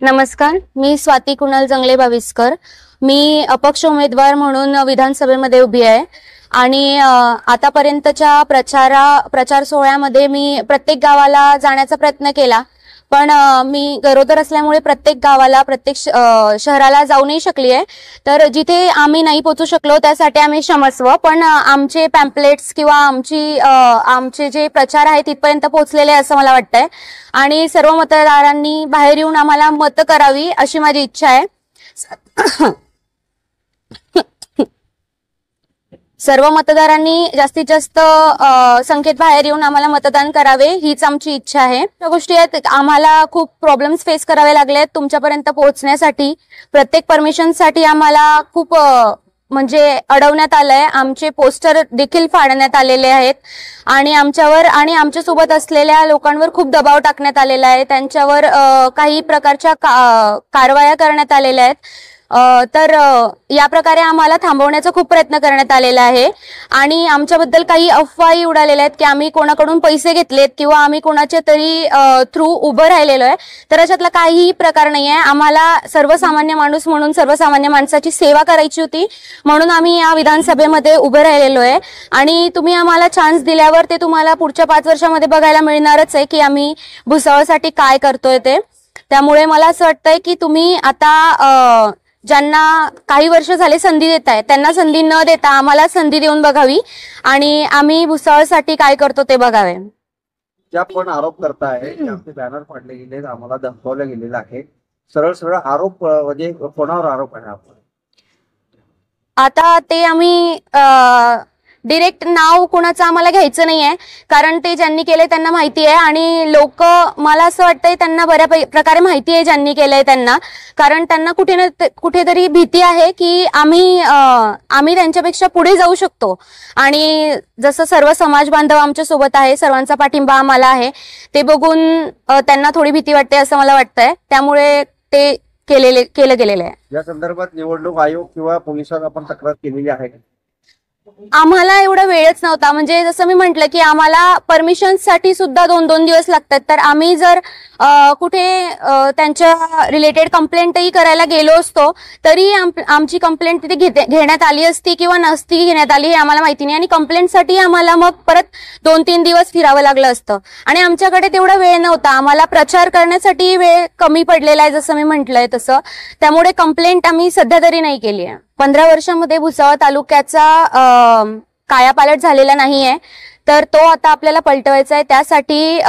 नमस्कार, मी स्वाती कुणाल जंगले बाविस्कर। मी अपक्ष उमेदवार म्हणून विधानसभेमध्ये उभी आहे आणि आतापर्यंतच्या प्रचार सोहळ्यामध्ये मी प्रत्येक गावाला जाण्याचा प्रयत्न केला, पण मी गरोदर असल्यामुळे प्रत्येक गावाला प्रत्येक शहराला जाऊ नाही शकली आहे। तर जिथे आम्ही नाही पोहोचू शकलो त्यासाठी आम्ही क्षमस्व, पण आमचे पॅम्पलेट्स किंवा आमचे जे प्रचार आहे तिथपर्यंत पोहोचलेले असं मला वाटतंय आणि सर्व मतदारांनी बाहेर येऊन आम्हाला मत करावी अशी माझी इच्छा आहे। सर्व मतदारांनी जास्तीत जास्त संख्येत बाहेर येऊन आम्हाला मतदान करावे हीच आमची इच्छा आहे। या गोष्टी आहेत, आम्हाला खूप प्रॉब्लेम्स फेस करावे लागले तुमच्यापर्यंत पोहोचण्यासाठी। प्रत्येक परमिशनसाठी आम्हाला खूप म्हणजे अडवण्यात आलंय, आमचे पोस्टर देखील फाडण्यात आलेले आहेत आणि आमच्यावर आणि आमच्यासोबत असलेल्या लोकांवर खूप दबाव टाकण्यात आलेला आहे। त्यांच्यावर काही प्रकारच्या कारवाया करण्यात आलेल्या आहेत। तर या प्रकारे आम्हाला थांबवण्याचा खूप प्रयत्न करण्यात आलेला आहे आणि आमच्याबद्दल काही अफवाही उडालेल्या आहेत की आम्ही कोणाकडून पैसे घेतलेत किंवा आम्ही कोणाच्या तरी थ्रू उभं राहिलेलो आहे। तर अशातला काहीही प्रकार नाही आहे। आम्हाला सर्वसामान्य माणूस म्हणून सर्वसामान्य माणसाची सेवा करायची होती, म्हणून आम्ही या विधानसभेमध्ये उभे राहिलेलो आहे आणि तुम्ही आम्हाला चान्स दिल्यावर ते तुम्हाला पुढच्या 5 वर्षामध्ये बघायला मिळणारच आहे की आम्ही भुसावळसाठी काय करतोय ते। त्यामुळे मला असं वाटतंय की तुम्ही आता ज्यांना काही वर्ष झाले संधी देताय त्यांना संधी न देता आम्हाला संधी देऊन बघावी आणि आम्ही भुसावळसाठी काय करतो ते बघावे। ज्या पण आरोप करताय, आमचे बॅनर फाडले गेले, आम्हाला धमकावलं गेलेलं आहे, सरळ सरळ आरोप म्हणजे कोणावर आरोप आहे? आपण आता ते आम्ही डायरेक्ट नाव कोणाचं आम्हाला घ्यायचं नाहीये, कारण ते ज्यांनी केलंय त्यांना माहिती आहे आणि लोक, मला असं वाटतंय त्यांना बऱ्या प्रकारे माहिती आहे ज्यांनी केलंय त्यांना, कारण त्यांना कुठेतरी भीती आहे की आम्ही त्यांच्यापेक्षा पुढे जाऊ शकतो आणि जसं सर्व समाज बांधव आमच्या सोबत आहे, सर्वांचा पाठिंबा आम्हाला आहे, ते बघून त्यांना थोडी भीती वाटते असं मला वाटतंय। त्यामुळे ते केलं गेलेलं आहे। या संदर्भात निवडणूक आयोग किंवा पोलिसांना आपण तक्रार केलेली आहे? आम्हाला एवढा वेळच नव्हता, म्हणजे जसं मी म्हटलं की आम्हाला परमिशनसाठी सुद्धा 2-2 दिवस लागतात। तर आम्ही जर कुठे त्यांच्या रिलेटेड कंप्लेंटही करायला गेलो असतो तरी आमची कंप्लेंट तिथे घेण्यात आली असती किंवा नसती घेण्यात आली हे आम्हाला माहिती नाही आणि कंप्लेंटसाठी आम्हाला मग परत 2-3 दिवस फिरावं लागलं असतं आणि आमच्याकडे तेवढा वेळ नव्हता। आम्हाला प्रचार करण्यासाठी वेळ कमी पडलेला आहे जसं मी म्हटलंय तसं, त्यामुळे कंप्लेंट आम्ही सध्या तरी नाही केली आहे। 15 वर्षांमध्ये भुसावळ तालुक्याचा कायापालट झालेला नाहीये, तर तो आता आपल्याला पलटवायचा आहे। त्यासाठी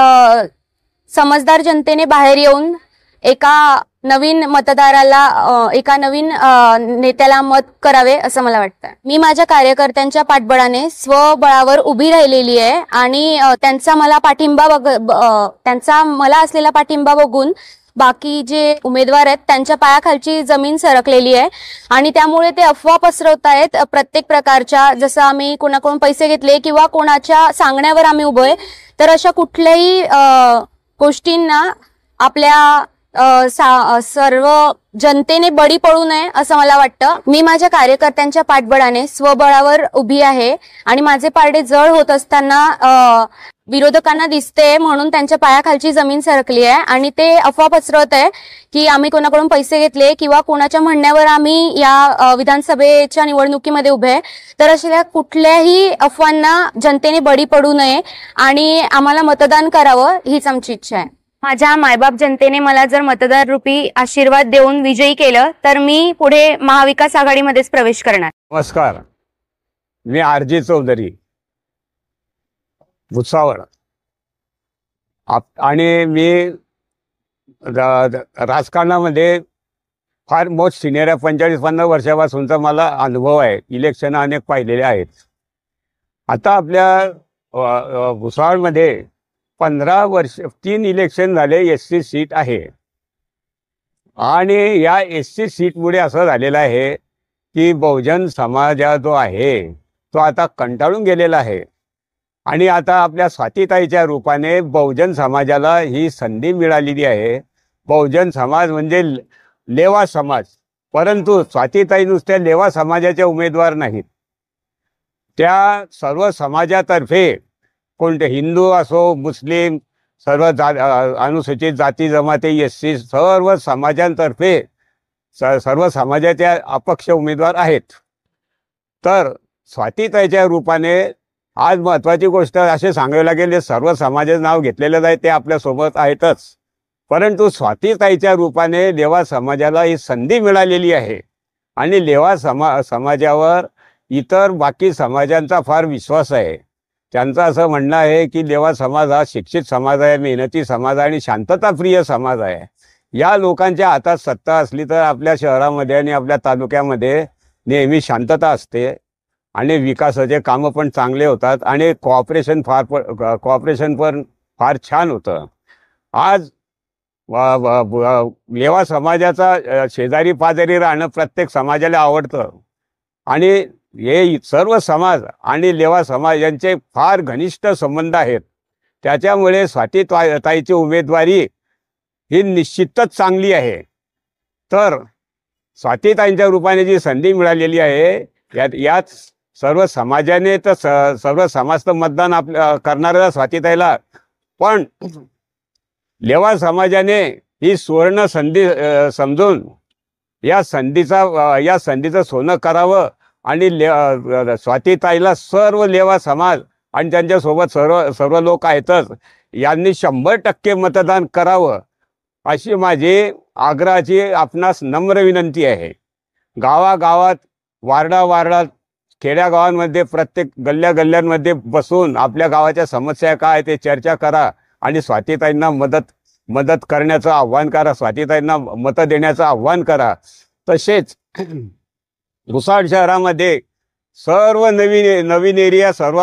समजदार जनतेने बाहेर येऊन एका नवीन मतदाराला, एका नवीन नेत्याला मत करावे असं मला वाटतं। मी माझ्या कार्यकर्त्यांच्या पाठबळाने स्वबळावर उभी राहिलेली आहे आणि त्यांचा मला असलेला पाठिंबा बघून बाकी जे उमेदवार आहेत त्यांच्या पायाखालची जमीन सरकलेली आहे आणि त्यामुळे ते अफवा पसरवत आहेत प्रत्येक प्रकारच्या, जसं आम्ही कोणाकडून पैसे घेतले किंवा कोणाच्या सांगण्यावर आम्ही उभे आहे, तर अशा कुठल्याही गोष्टींना आपल्या सर्व जनतेने बळी पडू नये असं मला वाटतं। मी माझ्या कार्यकर्त्यांच्या पाठबळाने स्वबळावर उभी आहे आणि माझे पारडे जड होत असताना विरोधकांना दिसते म्हणून त्यांच्या पायाखालची जमीन सरकली आहे आणि ते अफवा पसरवत आहे की आम्ही कोणाकडून पैसे घेतले किंवा कोणाच्या म्हणण्यावर आम्ही या विधानसभेच्या निवडणुकीमध्ये उभे आहे। तर अशा कुठल्याही अफवांना जनतेने बळी पडू नये आणि आम्हाला मतदान करावं हीच आमची इच्छा आहे। माझ्या मायबाप जनतेने मला जर मतदार रूपी आशीर्वाद देऊन विजयी केलं तर मी पुढे महाविकास आघाडीमध्येच प्रवेश करणार। नमस्कार, मी आरजी चौधरी, भुसावळ, आणि मी राजकारणामध्ये फार मोस्ट सिनियर आहे। 45-50 वर्षापासूनचा मला अनुभव आहे, इलेक्शन अनेक पाहिलेले आहेत। आता आपल्या भुसावळमध्ये 15 वर्ष 3 इलेक्शन झाले, SC सीट आहे आणि या SC सीटमुळे असं झालेलं आहे की बहुजन समाज जो आहे तो आता कंटाळून गेलेला आहे आणि आता आपल्या स्वातीताईच्या रूपाने बहुजन समाजाला ही संधी मिळालेली आहे। बहुजन समाज म्हणजे लेवा समाज, परंतु स्वातीताई नुसत्या लेवा समाजाच्या उमेदवार नाहीत, त्या सर्व समाजातर्फे कोणते हिंदू असो, मुस्लिम, सर्व अनुसूचित जाती जमाती SC सर्व समाजांतर्फे सर्व समाजाच्या अपक्ष उमेदवार आहेत। तर स्वातीताईच्या रूपाने आज महत्त्वाची गोष्ट असे सांगावी लागेल, सर्व समाजाचं नाव घेतलेलं आहे ते आपल्यासोबत आहेतच, परंतु स्वातीताईच्या रूपाने लेवा समाजाला ही संधी मिळालेली आहे आणि लेवा समाजावर इतर बाकी समाजांचा फार विश्वास आहे। त्यांचं असं म्हणणं आहे की लेवा समाज हा शिक्षित समाज आहे, मेहनती समाज आहे आणि शांतताप्रिय समाज आहे। या लोकांच्या हातात सत्ता असली तर आपल्या शहरामध्ये आणि आपल्या तालुक्यामध्ये नेहमी शांतता असते आणि विकासाचे कामं पण चांगले होतात आणि कोऑपरेशन पण फार छान होतं। आज लेवा समाजाचा शेजारी पाजारी राहणं प्रत्येक समाजाला आवडतं आणि हे सर्व समाज आणि लेवा समाज यांचे फार घनिष्ठ संबंध आहेत। त्याच्यामुळे स्वातीताईची उमेदवारी ही निश्चितच चांगली आहे। तर स्वातीताईंच्या रूपाने जी संधी मिळालेली आहे यात सर्व समाजाने तर सर्व समाज तर मतदान करणाऱ्या स्वातीताईला, पण लेवा समाजाने ही सुवर्ण संधी समजून या संधीचं सोनं करावं आणि स्वातीताईला सर्व लेवा समाज आणि त्यांच्यासोबत सर्व लोक आहेतच यांनी 100% मतदान करावं अशी माझी आग्रहाची आपणास नम्र विनंती आहे। गावागावात वार्डात खेड्यागावांमध्ये प्रत्येक गल्ल्यांमध्ये बसून आपल्या गावाच्या समस्या काय ते चर्चा करा आणि स्वातीताईंना मदत करण्याचं आव्हान करा, स्वातीताईंना मतं देण्याचं आव्हान करा। तसेच भुसावळ शहरामध्ये सर्व नवीन एरिया सर्व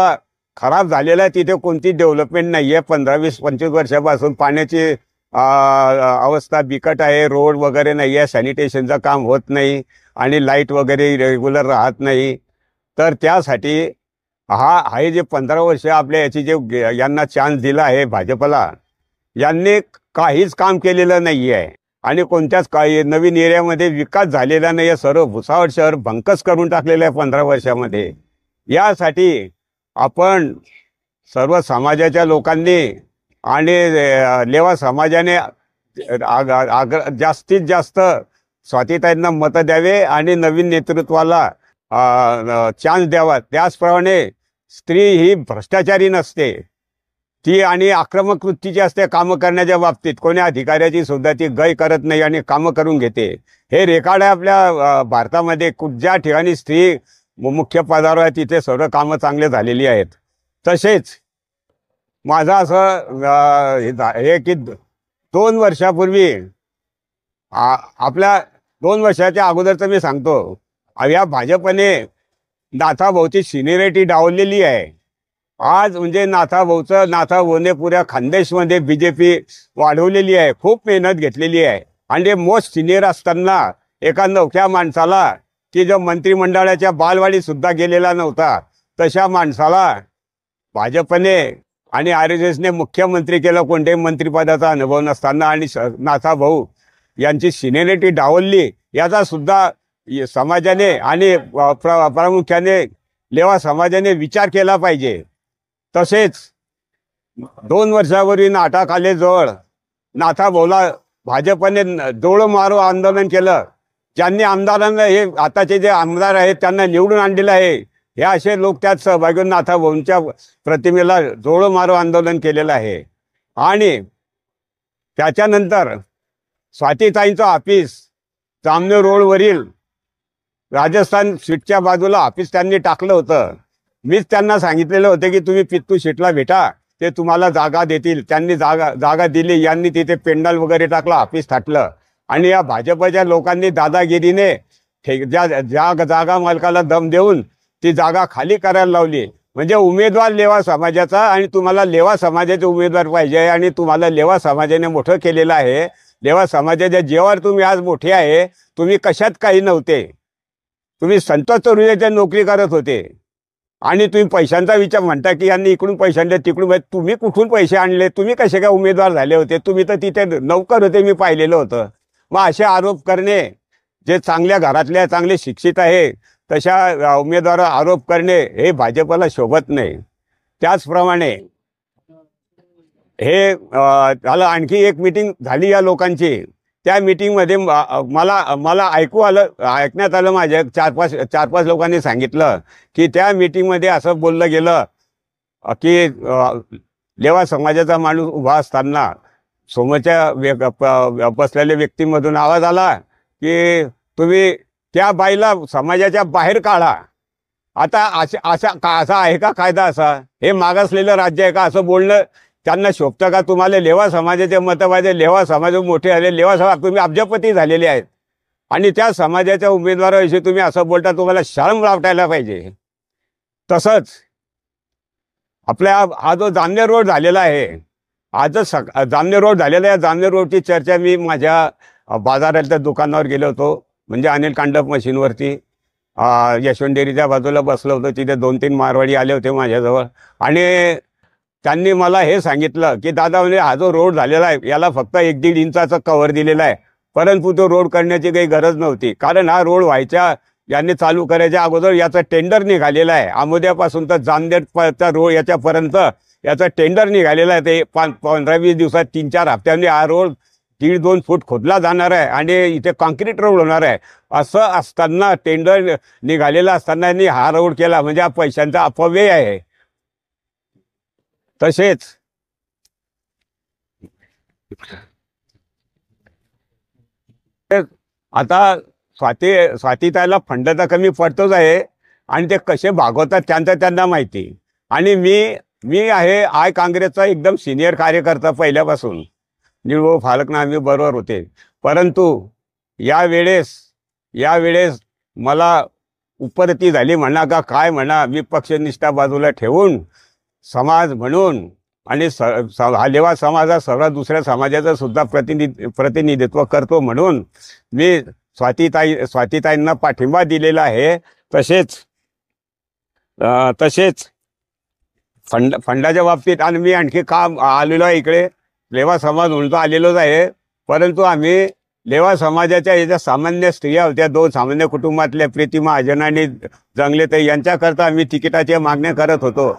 खराब झालेला आहे, तिथे कोणती डेव्हलपमेंट नाही आहे। 15, 20, 25 वर्षापासून पाण्याची अवस्था बिकट आहे, रोड वगैरे नाही आहे, सॅनिटेशनचं काम होत नाही आणि लाईट वगैरे रेग्युलर राहत नाही। तर त्यासाठी हे जे 15 वर्ष आपल्या याची जे यांना चान्स दिला आहे भाजपला, यांनी काहीच काम केलेलं नाही आहे आणि कोणत्याच काही नवीन एरियामध्ये विकास झालेला नाही आहे। सर्व भुसावळ शहर भंकस करून टाकलेलं आहे 15 वर्षामध्ये। यासाठी आपण सर्व समाजाच्या लोकांनी आणि लेवा समाजाने जास्तीत जास्त स्वातीताईंना मतं द्यावे आणि नवीन नेतृत्वाला चान्स द्यावा। त्याचप्रमाणे स्त्री ही भ्रष्टाचारी नसते, ती आणि आक्रमक वृत्तीची असते कामं करण्याच्या बाबतीत। कोणी अधिकाऱ्याची सुद्धा ती गय करत नाही आणि कामं करून घेते। हे रेकॉर्ड आहे आपल्या भारतामध्ये, ज्या ठिकाणी स्त्री मुख्य पदावर आहे तिथे सर्व कामं चांगले झालेली आहेत। तसेच माझं असं हे की 2 वर्षापूर्वी आपल्या 2 वर्षाच्या अगोदरचं मी सांगतो, या भाजपने नाथाभाऊची सिनियरिटी डावललेली आहे। आज म्हणजे नाथाभाऊने पुऱ्या खानदेशमध्ये BJP वाढवलेली आहे, खूप मेहनत घेतलेली आहे आणि मोस्ट सिनियर असताना एका नवख्या माणसाला की जो मंत्रिमंडळाच्या बालवाडीत सुद्धा गेलेला नव्हता, तशा माणसाला भाजपने आणि RSSने मुख्यमंत्री केलं कोणत्याही मंत्रिपदाचा अनुभव नसताना, आणि नाथाभाऊ यांची सिनियरिटी डावलली। याचा सुद्धा समाजाने आणि प्रामुख्याने लेवा समाजाने विचार केला पाहिजे। तसेच 2 वर्षापूर्वी नाटा कॉलेजजवळ नाथाभाऊला भाजपने डोळं मारो आंदोलन केलं। ज्यांनी आमदारांना, हे आताचे जे आमदार आहेत त्यांना निवडून आणलेलं आहे, हे असे लोक त्यात सहभागी होऊन नाथाभाऊंच्या प्रतिमेला डोळं मारो आंदोलन केलेलं आहे। आणि त्याच्यानंतर स्वातीताईंचं ऑफिस जामनेर रोडवरील राजस्थान सीटच्या बाजूला ऑफिस त्यांनी टाकलं होतं। मीच त्यांना सांगितलेलं होतं की तुम्ही पित्तू सीटला भेटा, ते तुम्हाला जागा देतील। त्यांनी जागा दिली, यांनी तिथे पेंडल वगैरे टाकलं, ऑफिस थाटलं आणि या भाजपच्या लोकांनी दादागिरीने जागा मालकाला दम देऊन ती जागा खाली करायला लावली। म्हणजे उमेदवार लेवा समाजाचा आणि तुम्हाला लेवा समाजाचे उमेदवार पाहिजे आणि तुम्हाला लेवा समाजाने मोठं केलेलं आहे। लेवा समाजाच्या जेव्हा तुम्ही आज मोठे आहे, तुम्ही कशात काही नव्हते, तुम्ही संतोष तरुणाच्या नोकरी करत होते आणि तुम्ही पैशांचा विचार म्हणता की यांनी इकडून पैसे आणले तिकडून, तुम्ही कुठून पैसे आणले, तुम्ही कसे काय उमेदवार झाले होते, तुम्ही तर तिथे नौकर होते, मी पाहिलेलं होतं। मग असे आरोप करणे, जे चांगल्या घरातल्या चांगले शिक्षित आहे तशा उमेदवारावर आरोप करणे हे भाजपला शोभत नाही। त्याचप्रमाणे हे झालं. आणखी एक मीटिंग झाली या लोकांची. त्या मीटिंगमध्ये मला ऐकण्यात आलं, माझ्या चार पाच लोकांनी सांगितलं की त्या मीटिंगमध्ये असं बोललं गेलं की लेवा समाजाचा माणूस उभा असताना समोरच्या बसलेल्या व्यक्तीमधून आवाज आला की तुम्ही त्या बाईला समाजाच्या बाहेर काढा. आता असा आहे का कायदा? असा हे मागासलेलं राज्य आहे का? असं बोलणं त्यांना शोभतं का? तुम्हाला लेवा समाजाचे मतं पाहिजे. लेवा समाज मोठे झाले, लेवा समाज तुम्ही अब्जपती झालेले आहेत आणि त्या समाजाच्या उमेदवाराविषयी तुम्ही असं बोलता, तुम्हाला शरम वाटायला पाहिजे. तसंच आपल्या हा जो जामनेर रोड झालेला आहे, आजच जामनेर रोड झालेला आहे. जामनेर रोडची चर्चा मी माझ्या बाजारातल्या दुकानावर गेलो होतो, म्हणजे अनिल कांडप मशीनवरती यशवंत डेअरीच्या बाजूला बसलो होतो. तिथे 2-3 मारवाडी आले होते माझ्याजवळ आणि त्यांनी मला हे सांगितलं की दादा म्हणजे हा जो रोड झालेला आहे याला फक्त 1-1.5 इंचाचं कव्हर दिलेला आहे, परंतु तो रोड करण्याची काही गरज नव्हती. कारण हा रोड व्हायच्या यांनी चालू करायच्या अगोदर याचं टेंडर निघालेलं आहे. आमोद्यापासून तर जामनेरचा रोड याच्यापर्यंत याचं टेंडर निघालेलं आहे. ते 15-20 दिवसात 3-4 हप्त्यांनी हा रोड 1.5-2 फूट खोदला जाणार आहे आणि इथे कॉन्क्रीट रोड होणार आहे. असं असताना, टेंडर निघालेला असताना यांनी हा रोड केला, म्हणजे हा पैशांचा अपव्यय आहे. तसेच आता स्वातीताईला फंड तर कमी पडतोच आहे आणि ते कसे भागवतात त्यांना माहिती. आणि मी आहे आय काँग्रेसचा एकदम सिनियर कार्यकर्ता पहिल्यापासून. निळो फालकना आम्ही बरोबर होते, परंतु यावेळेस मला उपरती झाली म्हणा का काय म्हणा, मी पक्षनिष्ठा बाजूला ठेवून समाज म्हणून आणि हा लेवा समाजा सर्व दुसऱ्या समाजाचं सुद्धा प्रतिनिधित्व करतो म्हणून मी स्वातीताईंना पाठिंबा दिलेला आहे. तसेच फंडाच्या बाबतीत आणि मी आणखी काम आलेलो आहे इकडे. लेवा समाज म्हणून आलेलोच आहे, परंतु आम्ही लेवा समाजाच्या याच्या सामान्य स्त्रिया होत्या, 2 सामान्य कुटुंबातल्या प्रीतिमा अजन आणि जंगलेताई यांच्याकरता आम्ही तिकिटाच्या मागण्या करत होतो.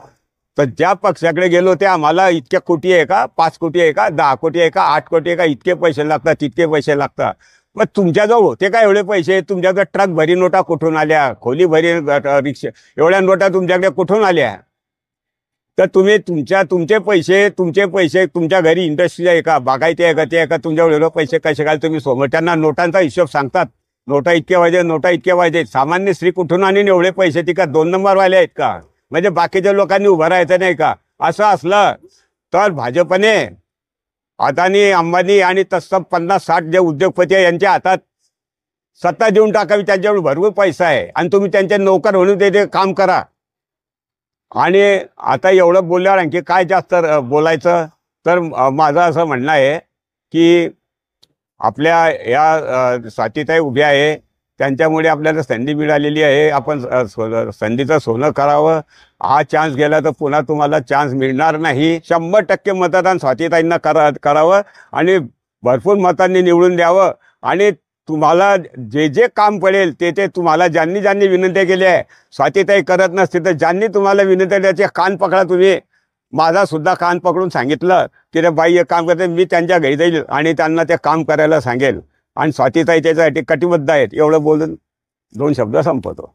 तर ज्या पक्षाकडे गेलो ते आम्हाला इतक्या कोटी आहे का, 5 कोटी आहे का, 10 कोटी आहे का, 8 कोटी आहे का, इतके पैसे लागतात, तितके पैसे लागतात. मग तुमच्याजवळ होते का एवढे पैसे? तुमच्याकडे ट्रक भरी नोटा कुठून आल्या, खोली भरी रिक्षा एवढ्या नोटा तुमच्याकडे कुठून आल्या? तर तुम्ही तुमचे पैसे तुमच्या घरी इंडस्ट्री आहे का, बागायती आहे का, ते आहे का, तुमच्याकडे एवढे पैसे कसे काय तुम्ही त्यांना नोटांचा हिशोब सांगतात, नोटा इतके पाहिजे. सामान्य स्त्री कुठून आणि एवढे पैसे ती का 2 नंबरवाले आहेत का? म्हणजे बाकीच्या लोकांनी उभं राहायचं नाही का? असं असलं तर भाजपने अदानी, अंबानी आणि तसं 50-60 जे उद्योगपती आहे यांच्या हातात सत्ता देऊन टाकावी. त्यांच्यावर भरपूर पैसा आहे आणि तुम्ही त्यांचे नोकर म्हणून ते काम करा. आणि आता एवढं बोलल्यावर आणखी काय जास्त बोलायचं? तर माझं असं म्हणणं आहे की आपल्या या स्वातीताई उभ्या आहे, त्यांच्यामुळे आपल्याला संधी मिळालेली आहे. आपण संधीचं सोनं करावं. हा चान्स गेला तर पुन्हा तुम्हाला चान्स मिळणार नाही. 100% मतदान स्वातीताईंना करावं आणि भरपूर मतांनी निवडून द्यावं. आणि तुम्हाला जे काम पडेल ते तुम्हाला ज्यांनी विनंत्या केल्या आहे, स्वातीताई करत नसते तर ज्यांनी तुम्हाला विनंत्या द्यायचे कान पकडा. तुम्ही माझा सुद्धा कान पकडून सांगितलं की रे बाई एक काम करते, मी त्यांच्या घरी जाईल आणि त्यांना ते काम करायला सांगेल. आणि स्वातीताई त्याच्यासाठी कटिबद्ध आहेत. एवढं बोलून 2 शब्द संपवतो.